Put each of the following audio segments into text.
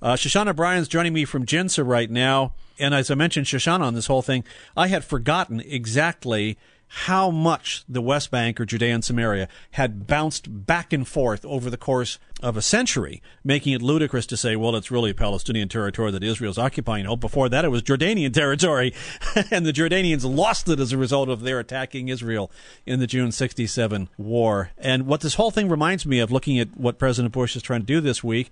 Shoshana Bryen's joining me from JINSA right now. And as I mentioned, Shoshana, on this whole thing, I had forgotten exactly how much the West Bank or Judea and Samaria had bounced back and forth over the course of a century, making it ludicrous to say, well, it's really Palestinian territory that Israel's occupying. Oh, before that, it was Jordanian territory, and the Jordanians lost it as a result of their attacking Israel in the June 67 war. And what this whole thing reminds me of, looking at what President Bush is trying to do this week,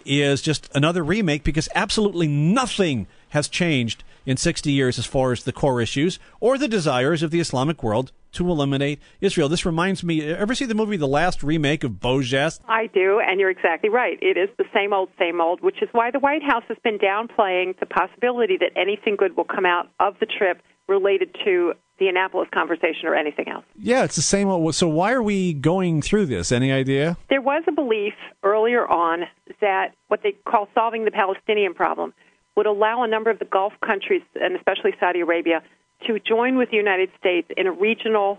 is just another remake, because absolutely nothing has changed in 60 years as far as the core issues or the desires of the Islamic world to eliminate Israel. This reminds me, ever see the movie The Last Remake of Bojas? I do, and you're exactly right. It is the same old, which is why the White House has been downplaying the possibility that anything good will come out of the trip related to the Annapolis conversation or anything else. Yeah, it's the same old. So why are we going through this? Any idea? There was a belief earlier on that what they call solving the Palestinian problem would allow a number of the Gulf countries, and especially Saudi Arabia, to join with the United States in a regional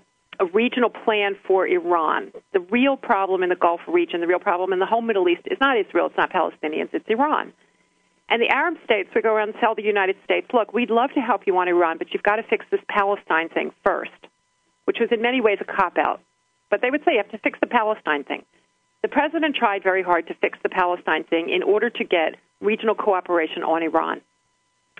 plan for Iran. The real problem in the Gulf region, the real problem in the whole Middle East is not Israel, it's not Palestinians, it's Iran. And the Arab states would go around and tell the United States, look, we'd love to help you on Iran, but you've got to fix this Palestine thing first, which was in many ways a cop-out. But they would say you have to fix the Palestine thing. The president tried very hard to fix the Palestine thing in order to get regional cooperation on Iran.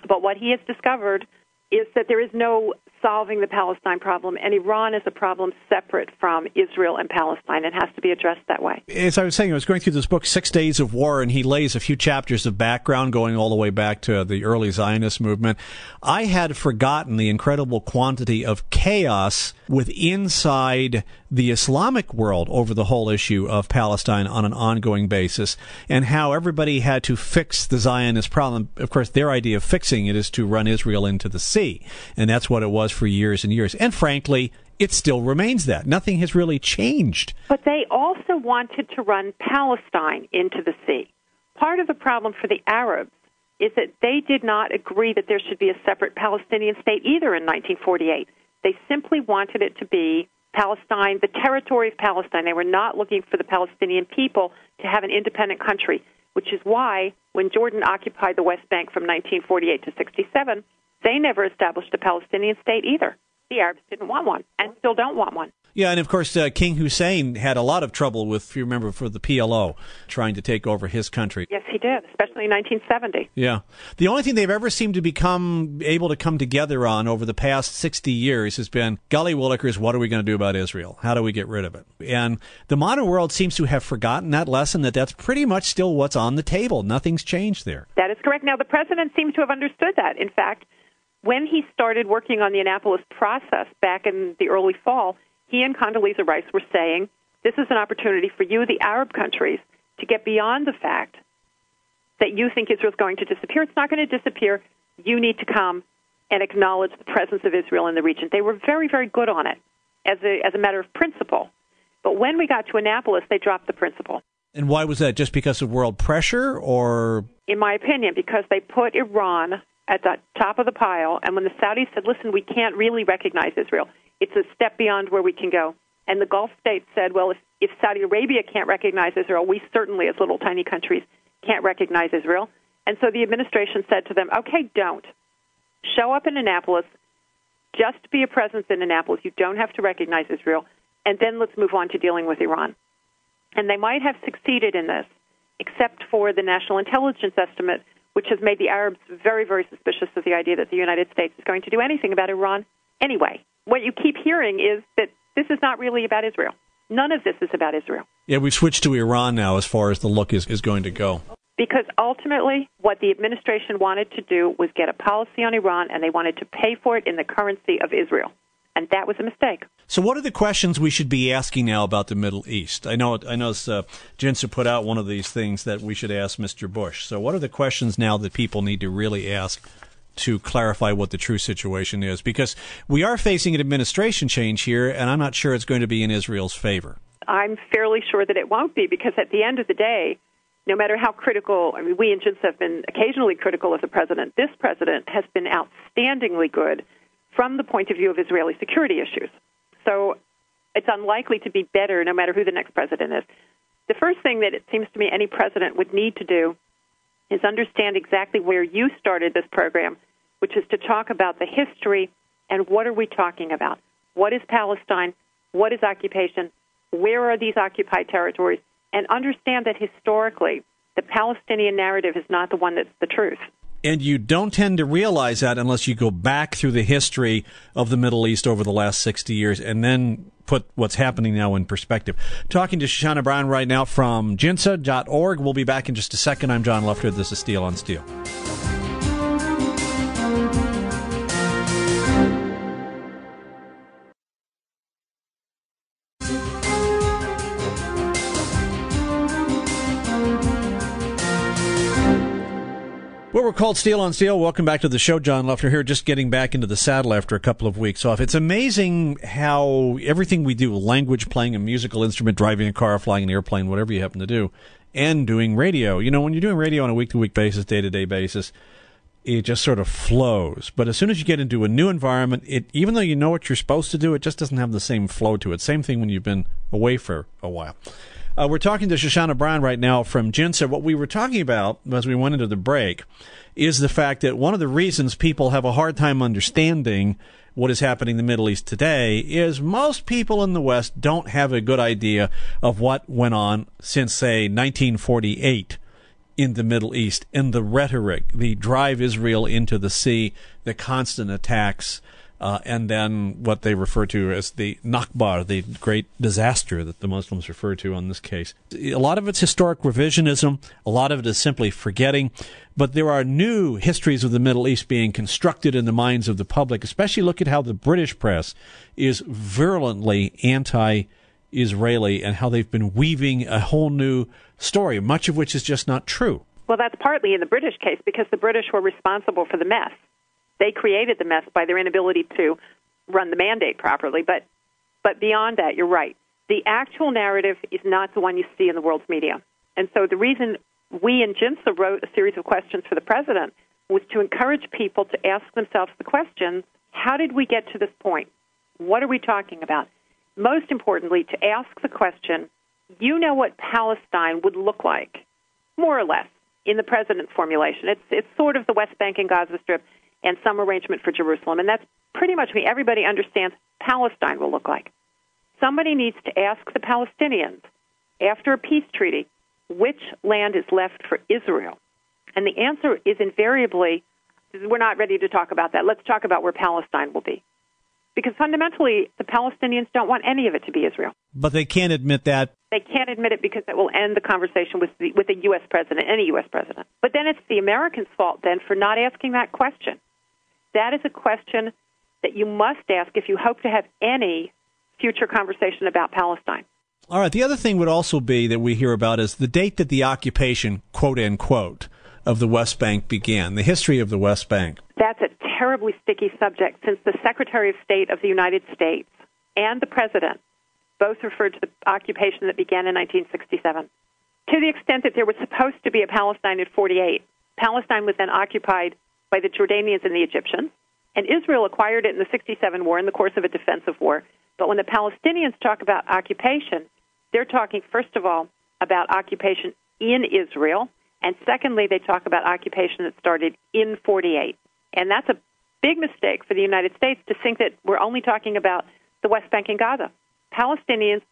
But what he has discovered is that there is no solving the Palestine problem, and Iran is a problem separate from Israel and Palestine. It has to be addressed that way. As I was saying, I was going through this book, 6 Days of War, and he lays a few chapters of background going all the way back to the early Zionist movement. I had forgotten the incredible quantity of chaos inside the Islamic world over the whole issue of Palestine on an ongoing basis, and how everybody had to fix the Zionist problem. Of course, their idea of fixing it is to run Israel into the sea, and that's what it was for years and years. And frankly, it still remains that. Nothing has really changed. But they also wanted to run Palestine into the sea. Part of the problem for the Arabs is that they did not agree that there should be a separate Palestinian state either in 1948. They simply wanted it to be Palestine, the territory of Palestine. They were not looking for the Palestinian people to have an independent country, which is why when Jordan occupied the West Bank from 1948 to 67, they never established a Palestinian state either. The Arabs didn't want one and still don't want one. Yeah, and of course, King Hussein had a lot of trouble with, if you remember, for the PLO, trying to take over his country. Yes, he did, especially in 1970. Yeah. The only thing they've ever seemed to become able to come together on over the past 60 years has been, golly willikers, what are we going to do about Israel? How do we get rid of it? And the modern world seems to have forgotten that lesson, that's pretty much still what's on the table. Nothing's changed there. That is correct. Now, the president seems to have understood that. In fact, when he started working on the Annapolis process back in the early fall, he and Condoleezza Rice were saying, this is an opportunity for you, the Arab countries, to get beyond the fact that you think Israel's going to disappear. It's not going to disappear. You need to come and acknowledge the presence of Israel in the region. They were very, very good on it as a matter of principle. But when we got to Annapolis, they dropped the principle. And why was that? Just because of world pressure, or? In my opinion, because they put Iran at the top of the pile, and when the Saudis said, listen, we can't really recognize Israel, it's a step beyond where we can go. And the Gulf states said, well, if Saudi Arabia can't recognize Israel, we certainly, as little tiny countries, can't recognize Israel. And so the administration said to them, okay, don't. Show up in Annapolis, just be a presence in Annapolis. You don't have to recognize Israel. And then let's move on to dealing with Iran. And they might have succeeded in this, except for the national intelligence estimate, which has made the Arabs very, very suspicious of the idea that the United States is going to do anything about Iran anyway. What you keep hearing is that this is not really about Israel. None of this is about Israel. Yeah, we've switched to Iran now as far as the look is going to go. Because ultimately, what the administration wanted to do was get a policy on Iran, and they wanted to pay for it in the currency of Israel. And that was a mistake. So what are the questions we should be asking now about the Middle East? I know JINSA put out one of these things that we should ask Mr. Bush. So what are the questions now that people need to really ask to clarify what the true situation is? Because we are facing an administration change here, and I'm not sure it's going to be in Israel's favor. I'm fairly sure that it won't be, because at the end of the day, no matter how critical, I mean, we in JINSA have been occasionally critical of the president, this president has been outstandingly good from the point of view of Israeli security issues. So it's unlikely to be better no matter who the next president is. The first thing that it seems to me any president would need to do is understand exactly where you started this program, which is to talk about the history and what are we talking about. What is Palestine? What is occupation? Where are these occupied territories? And understand that historically, the Palestinian narrative is not the one that's the truth. And you don't tend to realize that unless you go back through the history of the Middle East over the last 60 years and then put what's happening now in perspective. Talking to Shoshana Bryen right now from JINSA.org. We'll be back in just a second. I'm John Lufter. This is Steel on Steel. Well, we're called Steel on Steel. Welcome back to the show. John Lufter here, just getting back into the saddle after a couple of weeks off. It's amazing how everything we do, language, playing a musical instrument, driving a car, flying an airplane, whatever you happen to do, and doing radio. You know, when you're doing radio on a week-to-week basis, day-to-day basis, it just sort of flows. But as soon as you get into a new environment, even though you know what you're supposed to do, it just doesn't have the same flow to it. Same thing when you've been away for a while. We're talking to Shoshana Bryen right now from JINSA. What we were talking about as we went into the break is the fact that one of the reasons people have a hard time understanding what is happening in the Middle East today is most people in the West don't have a good idea of what went on since, say, 1948 in the Middle East, and the rhetoric, the drive Israel into the sea, the constant attacks, and then what they refer to as the Nakba, the great disaster that the Muslims refer to in this case. A lot of it's historic revisionism. A lot of it is simply forgetting. But there are new histories of the Middle East being constructed in the minds of the public, especially look at how the British press is virulently anti-Israeli and how they've been weaving a whole new story, much of which is just not true. Well, that's partly in the British case because the British were responsible for the mess. They created the mess by their inability to run the mandate properly. But beyond that, you're right. The actual narrative is not the one you see in the world's media. And so the reason we in JINSA wrote a series of questions for the president was to encourage people to ask themselves the question, how did we get to this point? What are we talking about? Most importantly, to ask the question, you know what Palestine would look like, more or less, in the president's formulation. It's sort of the West Bank and Gaza Strip and some arrangement for Jerusalem. And that's pretty much what everybody understands Palestine will look like. Somebody needs to ask the Palestinians, after a peace treaty, which land is left for Israel? And the answer is invariably, we're not ready to talk about that. Let's talk about where Palestine will be. Because fundamentally, the Palestinians don't want any of it to be Israel. But they can't admit that. They can't admit it because it will end the conversation with the U.S. president, any U.S. president. But then it's the Americans' fault then for not asking that question. That is a question that you must ask if you hope to have any future conversation about Palestine. All right. The other thing would also be that we hear about is the date that the occupation, quote unquote, of the West Bank began, the history of the West Bank. That's a terribly sticky subject since the Secretary of State of the United States and the President both referred to the occupation that began in 1967. To the extent that there was supposed to be a Palestine in 48, Palestine was then occupied by the Jordanians and the Egyptians, and Israel acquired it in the 67 war in the course of a defensive war. But when the Palestinians talk about occupation, they're talking, first of all, about occupation in Israel, and secondly, they talk about occupation that started in 48. And that's a big mistake for the United States to think that we're only talking about the West Bank and Gaza. Palestinians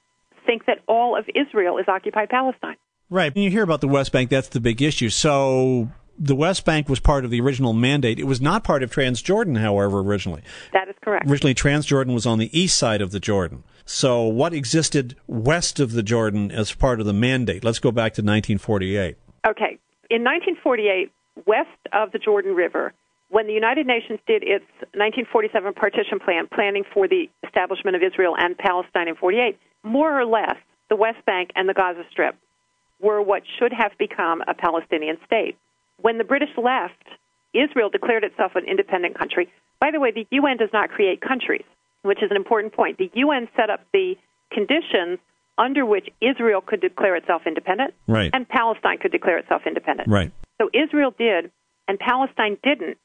think that all of Israel is occupied Palestine. Right. When you hear about the West Bank, that's the big issue. So the West Bank was part of the original mandate. It was not part of Transjordan, however, originally. That is correct. Originally, Transjordan was on the east side of the Jordan. So what existed west of the Jordan as part of the mandate? Let's go back to 1948. Okay. In 1948, west of the Jordan River, when the United Nations did its 1947 partition plan, planning for the establishment of Israel and Palestine in 48, more or less, the West Bank and the Gaza Strip were what should have become a Palestinian state. When the British left, Israel declared itself an independent country. By the way, the UN does not create countries, which is an important point. The UN set up the conditions under which Israel could declare itself independent, right, and Palestine could declare itself independent. Right. So Israel did, and Palestine didn't.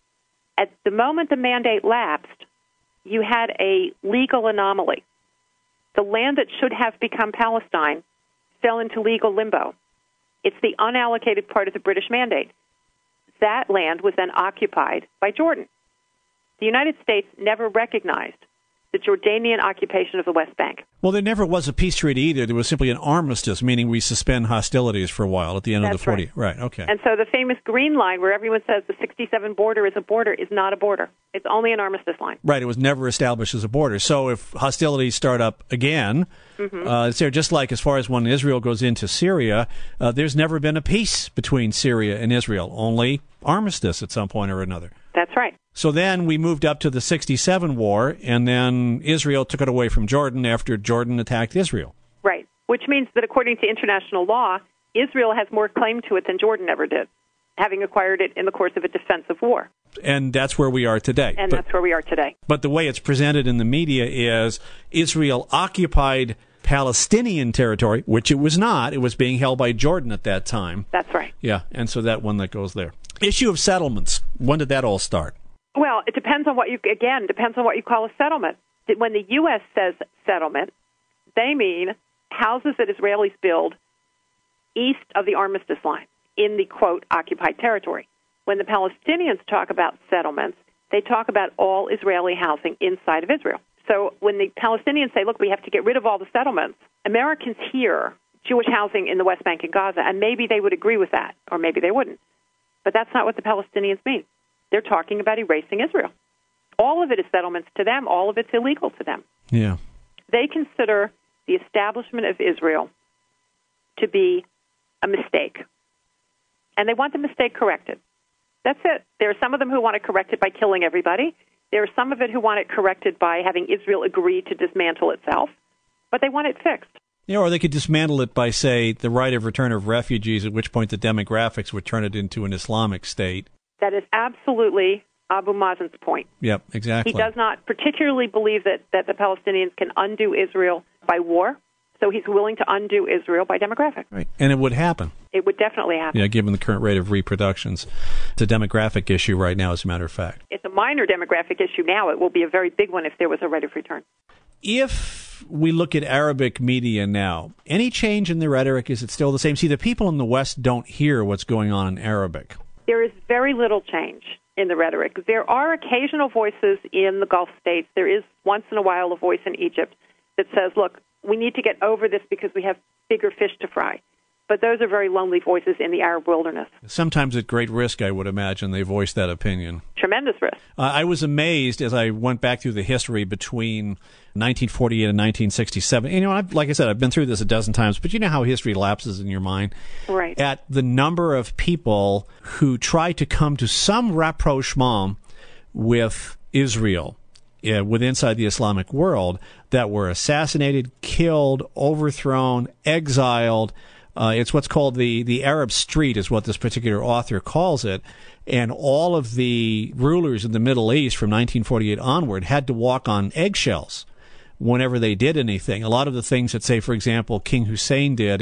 At the moment the mandate lapsed, you had a legal anomaly. The land that should have become Palestine fell into legal limbo. It's the unallocated part of the British mandate. that land was then occupied by Jordan. The United States never recognized the Jordanian occupation of the West Bank. Well, there never was a peace treaty either. There was simply an armistice, meaning we suspend hostilities for a while at the end of the 40. Right, okay. And so the famous green line where everyone says the 67 border is a border is not a border. It's only an armistice line. Right, it was never established as a border. So if hostilities start up again, it's there just like as far as when Israel goes into Syria, there's never been a peace between Syria and Israel, only armistice at some point or another. That's right. So then we moved up to the 67 war, and then Israel took it away from Jordan after Jordan attacked Israel. Right, which means that according to international law, Israel has more claim to it than Jordan ever did, having acquired it in the course of a defensive war. And that's where we are today. And that's where we are today. But the way it's presented in the media is Israel occupied Palestinian territory, which it was not. It was being held by Jordan at that time. That's right. Yeah, and so that one that goes there. Issue of settlements. When did that all start? Well, it depends on what you call a settlement. When the U.S. says settlement, they mean houses that Israelis build east of the armistice line in the, quote, occupied territory. When the Palestinians talk about settlements, they talk about all Israeli housing inside of Israel. So when the Palestinians say, look, we have to get rid of all the settlements, Americans hear Jewish housing in the West Bank and Gaza, and maybe they would agree with that, or maybe they wouldn't. But that's not what the Palestinians mean. They're talking about erasing Israel. All of it is settlements to them. All of it's illegal to them. Yeah. They consider the establishment of Israel to be a mistake. And they want the mistake corrected. That's it. There are some of them who want it corrected by killing everybody. There are some of it who want it corrected by having Israel agree to dismantle itself. But they want it fixed. Yeah, or they could dismantle it by, say, the right of return of refugees, at which point the demographics would turn it into an Islamic state. That is absolutely Abu Mazen's point. Yep, exactly. He does not particularly believe that the Palestinians can undo Israel by war, so he's willing to undo Israel by demographic. Right, and it would happen. It would definitely happen. Yeah, given the current rate of reproductions. It's a demographic issue right now, as a matter of fact. It's a minor demographic issue now. It will be a very big one if there was a right of return. If we look at Arabic media now, any change in the rhetoric? Is it still the same? See, the people in the West don't hear what's going on in Arabic. There is very little change in the rhetoric. There are occasional voices in the Gulf states. There is once in a while a voice in Egypt that says, look, we need to get over this because we have bigger fish to fry. But those are very lonely voices in the Arab wilderness. Sometimes at great risk, I would imagine, they voice that opinion. Tremendous risk. I was amazed as I went back through the history between 1948 and 1967. You know, like I said, I've been through this a dozen times, but you know how history lapses in your mind? Right. At the number of people who try to come to some rapprochement with Israel inside the Islamic world that were assassinated, killed, overthrown, exiled. It's what's called the Arab Street is what this particular author calls it. And all of the rulers in the Middle East from 1948 onward had to walk on eggshells whenever they did anything. A lot of the things that, say, for example, King Hussein did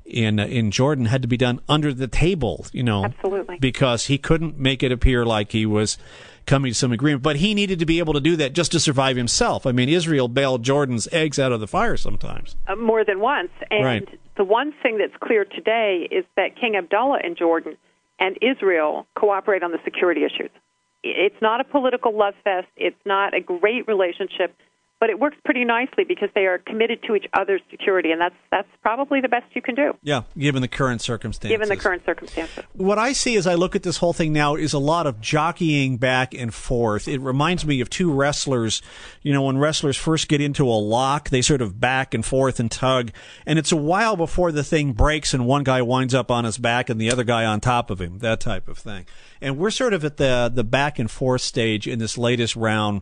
in Jordan had to be done under the table, you know. Absolutely. Because he couldn't make it appear like he was coming to some agreement. But he needed to be able to do that just to survive himself. I mean, Israel bailed Jordan's eggs out of the fire sometimes. More than once. And right. The one thing that's clear today is that King Abdullah in Jordan and Israel cooperate on the security issues. It's not a political love fest. It's not a great relationship, but it works pretty nicely because they are committed to each other's security, and that's probably the best you can do. Yeah, given the current circumstances. What I see as I look at this whole thing now is a lot of jockeying back and forth. It reminds me of two wrestlers. You know, when wrestlers first get into a lock, they sort of back and forth and tug, and it's a while before the thing breaks and one guy winds up on his back and the other guy on top of him, that type of thing. And we're sort of at the back and forth stage in this latest round.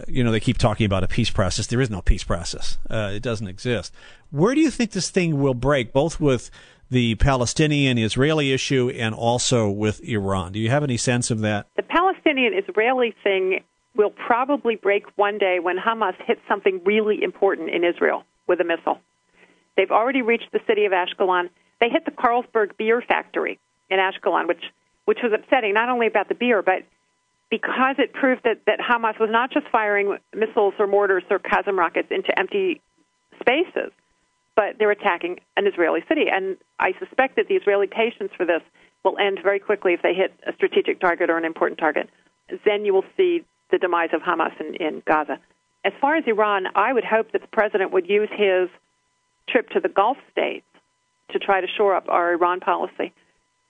You know, they keep talking about a peace process. There is no peace process. It doesn't exist. Where do you think this thing will break, both with the Palestinian-Israeli issue and also with Iran? Do you have any sense of that? The Palestinian-Israeli thing will probably break one day when Hamas hits something really important in Israel with a missile. They've already reached the city of Ashkelon. They hit the Carlsberg beer factory in Ashkelon, which was upsetting, not only about the beer, but because it proved that Hamas was not just firing missiles or mortars or Qasem rockets into empty spaces, but they're attacking an Israeli city. And I suspect that the Israeli patience for this will end very quickly if they hit a strategic target or an important target. Then you will see the demise of Hamas in Gaza. As far as Iran, I would hope that the president would use his trip to the Gulf states to try to shore up our Iran policy,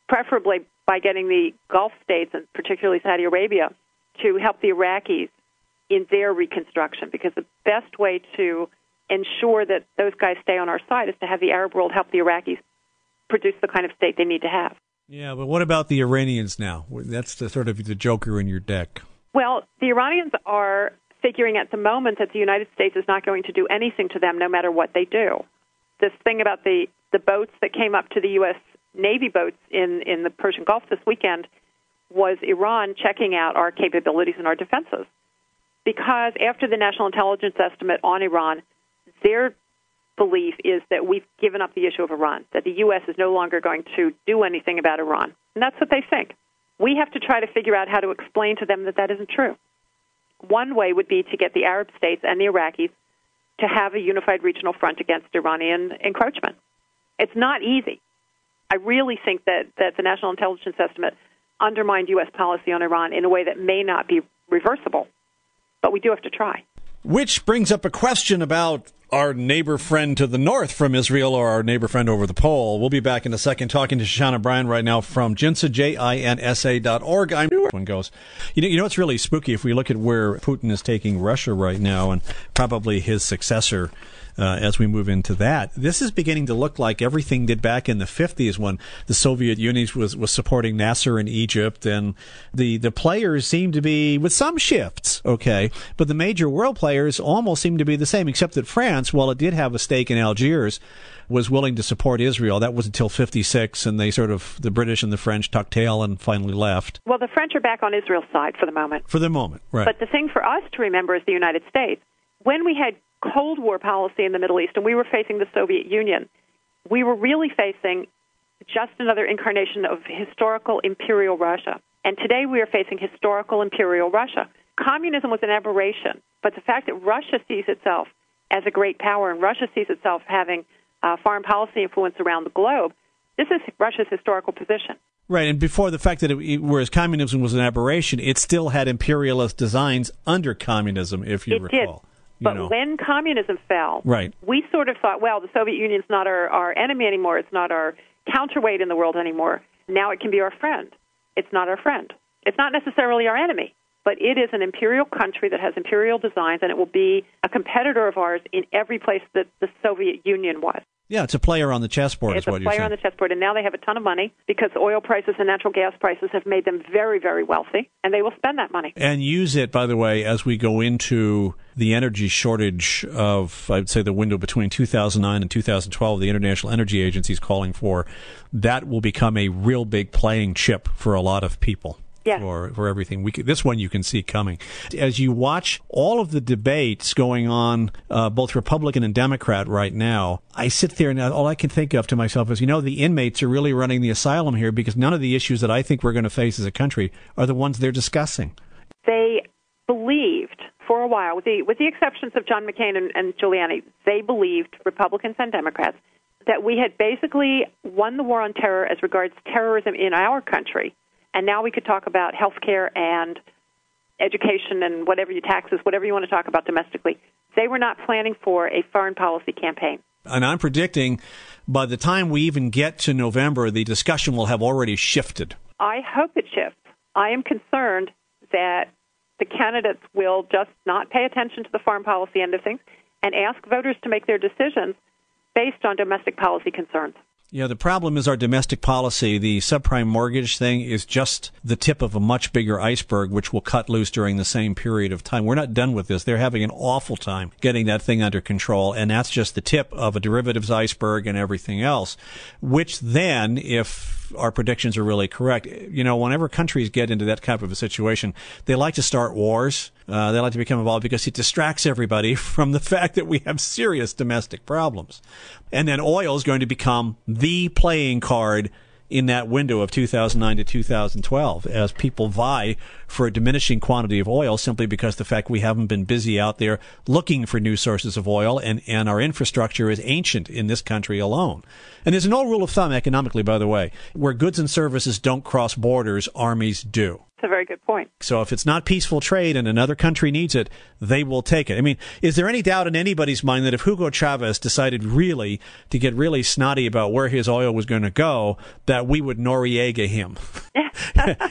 preferably by getting the Gulf states, and particularly Saudi Arabia, to help the Iraqis in their reconstruction, because the best way to ensure that those guys stay on our side is to have the Arab world help the Iraqis produce the kind of state they need to have. Yeah, but what about the Iranians now? That's the sort of the joker in your deck. Well, the Iranians are figuring at the moment that the United States is not going to do anything to them no matter what they do. This thing about the boats that came up to the U.S. Navy boats in the Persian Gulf this weekend was Iran checking out our capabilities and our defenses. Because after the National Intelligence Estimate on Iran, their belief is that we've given up the issue of Iran, that the U.S. is no longer going to do anything about Iran. And that's what they think. We have to try to figure out how to explain to them that that isn't true. One way would be to get the Arab states and the Iraqis to have a unified regional front against Iranian encroachment. It's not easy. I really think that the National Intelligence Estimate undermined U.S. policy on Iran in a way that may not be reversible, but we do have to try. Which brings up a question about our neighbor friend to the north from Israel, or our neighbor friend over the pole. We'll be back in a second talking to Shoshana Bryen right now from JINSA, JINSA.org. I'm where one goes. You know what's really spooky if we look at where Putin is taking Russia right now, and probably his successor as we move into that. This is beginning to look like everything did back in the 50s when the Soviet Union was supporting Nasser in Egypt, and the players seem to be, with some shifts, okay, but the major world players almost seem to be the same, except that France, while it did have a stake in Algiers, was willing to support Israel. That was until 56, and they the British and the French tucked tail and finally left. Well, the French are back on Israel's side for the moment. For the moment, right. But the thing for us to remember is the United States. When we had Cold War policy in the Middle East and we were facing the Soviet Union, we were really facing just another incarnation of historical imperial Russia. And today we are facing historical imperial Russia. Communism was an aberration, but the fact that Russia sees itself as a great power and Russia sees itself having foreign policy influence around the globe, this is Russia's historical position. Right, and before the fact that whereas communism was an aberration, it still had imperialist designs under communism, if you recall. Did. But when communism fell, right, we sort of thought, well, the Soviet Union's not our enemy anymore. It's not our counterweight in the world anymore. Now it can be our friend. It's not our friend. It's not necessarily our enemy, but it is an imperial country that has imperial designs, and it will be a competitor of ours in every place that the Soviet Union was. Yeah, it's a player on the chessboard, is what you're saying. It's a player on the chessboard, and now they have a ton of money because oil prices and natural gas prices have made them very, very wealthy, and they will spend that money. And use it, by the way, as we go into the energy shortage of, I'd say, the window between 2009 and 2012, the International Energy Agency is calling for. That will become a real big playing chip for a lot of people. Yes. For everything. This one you can see coming. As you watch all of the debates going on, both Republican and Democrat right now, I sit there and all I can think of to myself is, the inmates are really running the asylum here because none of the issues that I think we're going to face as a country are the ones they're discussing. They believed for a while, with the exceptions of John McCain and Giuliani, they believed, Republicans and Democrats, that we had basically won the war on terror as regards terrorism in our country. And now we could talk about health care and education and taxes, whatever you want to talk about domestically. They were not planning for a foreign policy campaign. And I'm predicting by the time we even get to November, the discussion will have already shifted. I hope it shifts. I am concerned that the candidates will just not pay attention to the foreign policy end of things and ask voters to make their decisions based on domestic policy concerns. Yeah, the problem is our domestic policy. The subprime mortgage thing is just the tip of a much bigger iceberg, which will cut loose during the same period of time. We're not done with this. They're having an awful time getting that thing under control, and that's just the tip of a derivatives iceberg and everything else, which then, if our predictions are really correct, whenever countries get into that type of a situation, they like to start wars. They like to become involved because it distracts everybody from the fact that we have serious domestic problems. And then oil is going to become the playing card in that window of 2009 to 2012 as people vie for a diminishing quantity of oil simply because the fact we haven't been busy out there looking for new sources of oil, and our infrastructure is ancient in this country alone. And there's an old rule of thumb economically, by the way, where goods and services don't cross borders, armies do. That's a very good point. So if it's not peaceful trade and another country needs it, they will take it. I mean, is there any doubt in anybody's mind that if Hugo Chavez decided really to get really snotty about where his oil was going to go, that we would Noriega him?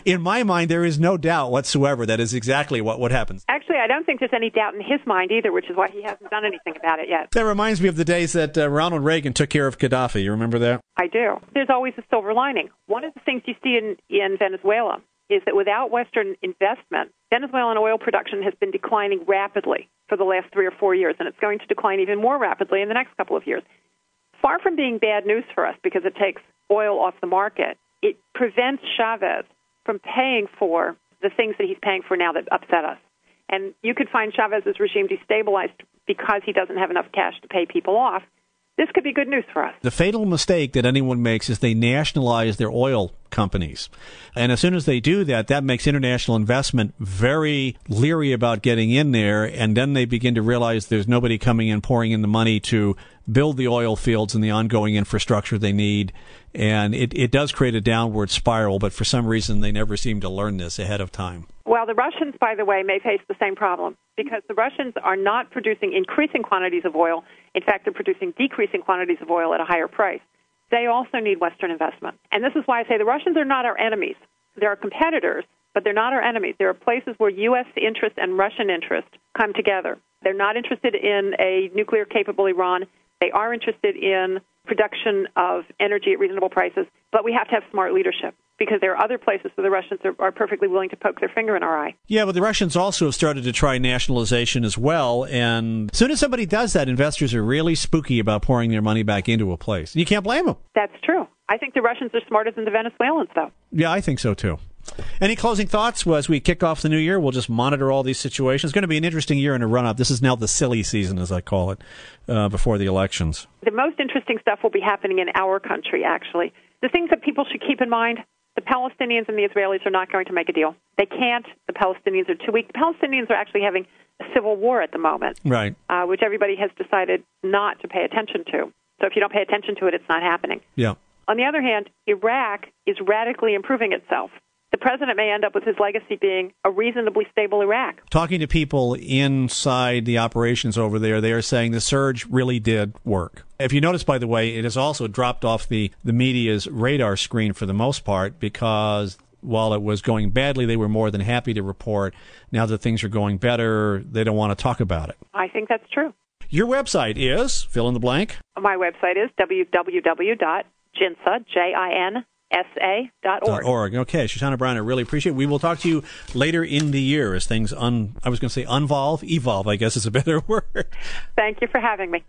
In my mind, there is no doubt whatsoever that is exactly what would happen. Actually, I don't think there's any doubt in his mind either, which is why he hasn't done anything about it yet. That reminds me of the days that Ronald Reagan took care of Gaddafi. You remember that? I do. There's always a silver lining. One of the things you see in Venezuela is that without Western investment, Venezuelan oil production has been declining rapidly for the last 3 or 4 years, and it's going to decline even more rapidly in the next couple of years. Far from being bad news for us because it takes oil off the market, it prevents Chavez from paying for the things that he's paying for now that upset us. And you could find Chavez's regime destabilized because he doesn't have enough cash to pay people off. This could be good news for us. The fatal mistake that anyone makes is they nationalize their oil companies. And as soon as they do that, that makes international investment very leery about getting in there. And then they begin to realize there's nobody coming in, pouring in the money to build the oil fields and the ongoing infrastructure they need. And it does create a downward spiral, but for some reason they never seem to learn this ahead of time. Well, the Russians, by the way, may face the same problem because the Russians are not producing increasing quantities of oil. In fact, they're producing decreasing quantities of oil at a higher price. They also need Western investment. And this is why I say the Russians are not our enemies. They're our competitors, but they're not our enemies. There are places where U.S. interest and Russian interest come together. They're not interested in a nuclear-capable Iran. They are interested in production of energy at reasonable prices, but we have to have smart leadership because there are other places where the Russians are perfectly willing to poke their finger in our eye. Yeah, but the Russians also have started to try nationalization as well, and as soon as somebody does that, investors are really spooky about pouring their money back into a place. You can't blame them. That's true. I think the Russians are smarter than the Venezuelans, though. Yeah, I think so, too. Any closing thoughts? Well, as we kick off the new year, we'll just monitor all these situations. It's going to be an interesting year in a run-up. This is now the silly season, as I call it, before the elections. The most interesting stuff will be happening in our country, actually. The things that people should keep in mind, the Palestinians and the Israelis are not going to make a deal. They can't. The Palestinians are too weak. The Palestinians are actually having a civil war at the moment, right? Which everybody has decided not to pay attention to. So if you don't pay attention to it, it's not happening. Yeah. On the other hand, Iraq is radically improving itself. The president may end up with his legacy being a reasonably stable Iraq. Talking to people inside the operations over there, they are saying the surge really did work. If you notice, by the way, it has also dropped off the media's radar screen for the most part because while it was going badly, they were more than happy to report. Now that things are going better, they don't want to talk about it. I think that's true. Your website is, fill in the blank. My website is www.JINSA, JINSA.org. Okay, Shoshana Bryen, I really appreciate it. We will talk to you later in the year as things, I was going to say evolve, I guess is a better word. Thank you for having me.